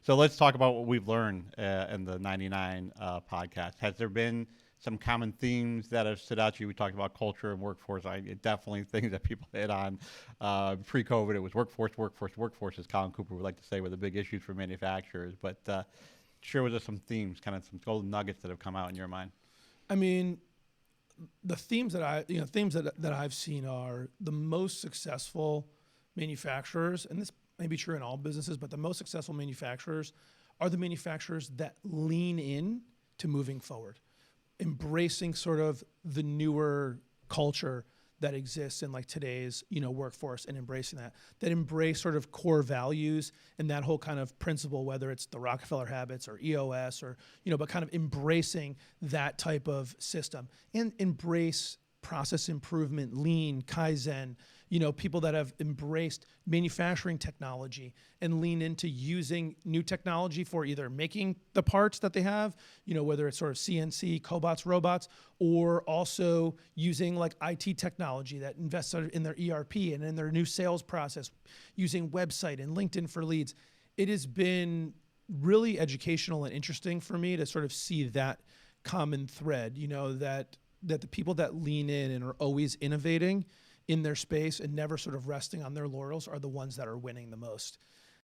So let's talk about what we've learned in the 99 podcast. Has there been some common themes that have stood out to you? We talked about culture and workforce. Definitely things that people hit on. Pre-COVID, it was workforce, workforce, workforce, as Colin Cooper would like to say, were the big issues for manufacturers. But sure, was there some themes, kind of some golden nuggets that have come out in your mind? I mean, the themes that I've seen are the most successful manufacturers, and this may be true in all businesses, but the most successful manufacturers are the manufacturers that lean in to moving forward, embracing sort of the newer culture that exists in like today's, workforce, and embracing that embrace sort of core values and that whole kind of principle, whether it's the Rockefeller habits or EOS or, but kind of embracing that type of system and embrace process improvement, lean, Kaizen, people that have embraced manufacturing technology and lean into using new technology for either making the parts that they have, whether it's sort of CNC, cobots, robots, or also using like IT technology that invests in their ERP and in their new sales process, using website and LinkedIn for leads. It has been really educational and interesting for me to sort of see that common thread, that the people that lean in and are always innovating in their space and never sort of resting on their laurels are the ones that are winning the most.